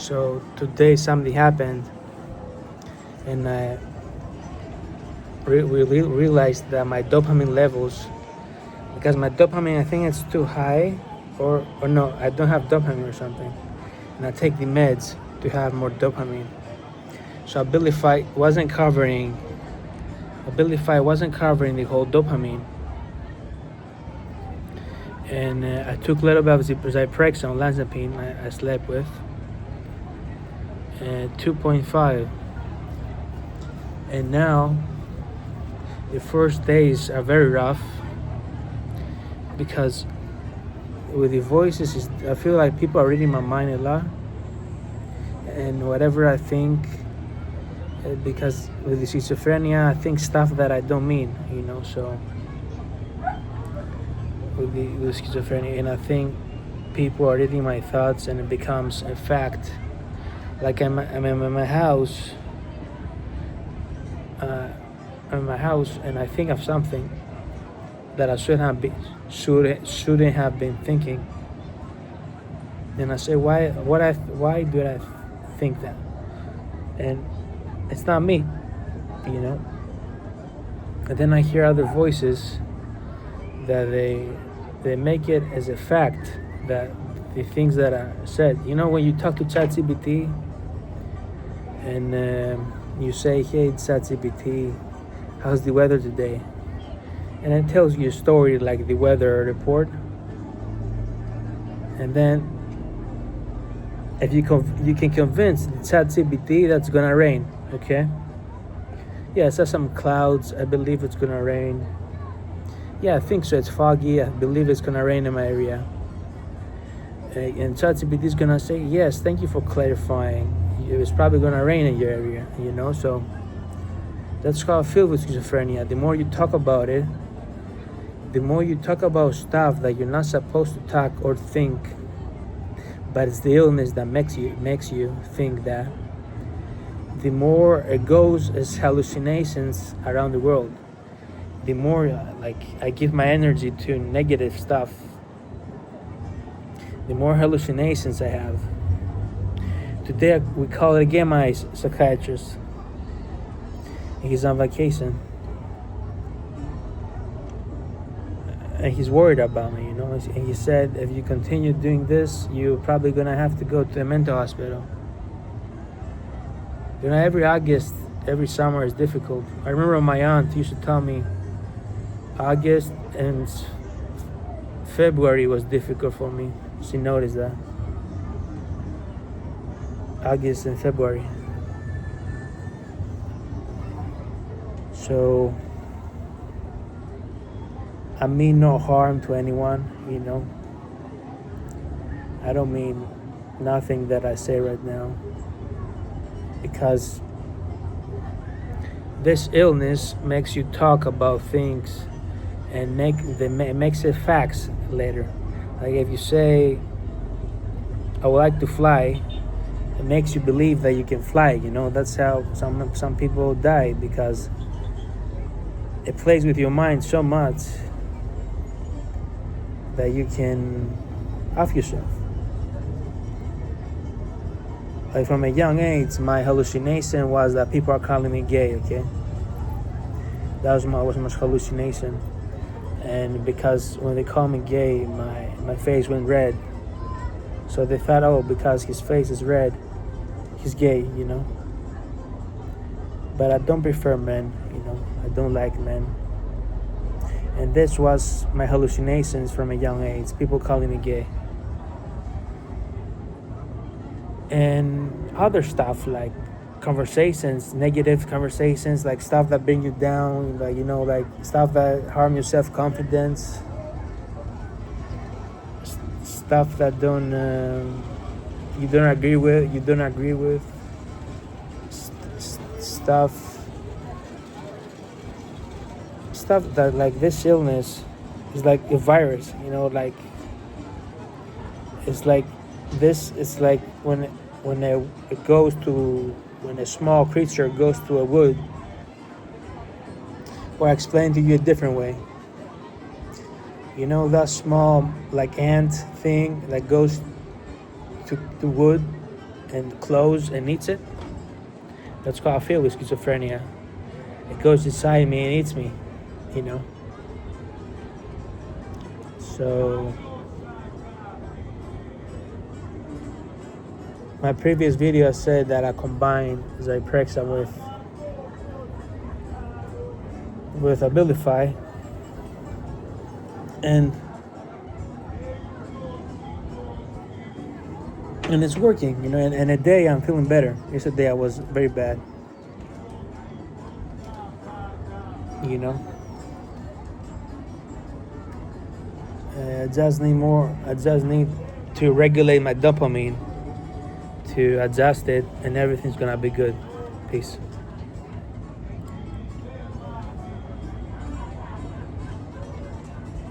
So today something happened, and I realized that my dopamine levels, because my dopamine, I think it's too high, or no, I don't have dopamine or something, and I take the meds to have more dopamine. So Abilify wasn't covering the whole dopamine, and I took a little bit of Zyprexa, olanzapine. I slept with 2.5, and now the first days are very rough because with the voices, I feel like people are reading my mind a lot, and whatever I think, because with the schizophrenia, I think stuff that I don't mean, so with schizophrenia, and I think people are reading my thoughts, and it becomes a fact. Like I'm in my house, and I think of something that I shouldn't have been thinking. And I say, why do I think that? And it's not me, And then I hear other voices that they make it as a fact that the things that are said. When you talk to ChatGPT and you say, "Hey, ChatGPT, how's the weather today?" And it tells you a story like the weather report. And then if you can convince the ChatGPT that's gonna rain, okay? Yeah, it says some clouds. I believe it's gonna rain. Yeah, I think so. It's foggy. I believe it's gonna rain in my area. And ChatGPT is gonna say, "Yes, thank you for clarifying. It's probably gonna rain in your area." So that's how I feel with schizophrenia. The more you talk about it, the more you talk about stuff that you're not supposed to talk or think, but it's the illness that makes you think that, the more it goes as hallucinations around the world. The more I give my energy to negative stuff, the more hallucinations I have. Today we call it again my psychiatrist. He's on vacation. And he's worried about me, And he said, if you continue doing this, you're probably gonna have to go to a mental hospital. Every August, every summer is difficult. I remember my aunt used to tell me August and February was difficult for me. She noticed that. August and February. So I mean no harm to anyone, I don't mean nothing that I say right now, because this illness makes you talk about things and makes it facts later. Like if you say, "I would like to fly," it makes you believe that you can fly. That's how some people die, because it plays with your mind so much that you can off yourself. Like from a young age, my hallucination was that people are calling me gay, okay? That was my hallucination. And because when they call me gay, my face went red. So they thought, oh, because his face is red, he's gay, But I don't prefer men, I don't like men. And this was my hallucinations from a young age, people calling me gay. And other stuff like conversations, negative conversations, like stuff that bring you down, like stuff that harm your self-confidence, stuff that you don't agree with, stuff that, like, this illness is like a virus, like it's like this. It's like when a small creature goes to a wood, or I explain to you a different way. That small, like, ant thing that goes to wood and close and eats it. That's how I feel with schizophrenia. It goes inside me and eats me, you know. So my previous video said that I combined Zyprexa with Abilify, and it's working, you know. And a day I'm feeling better. Yesterday I was very bad, you know. I just need to regulate my dopamine, to adjust it, and everything's gonna be good. Peace.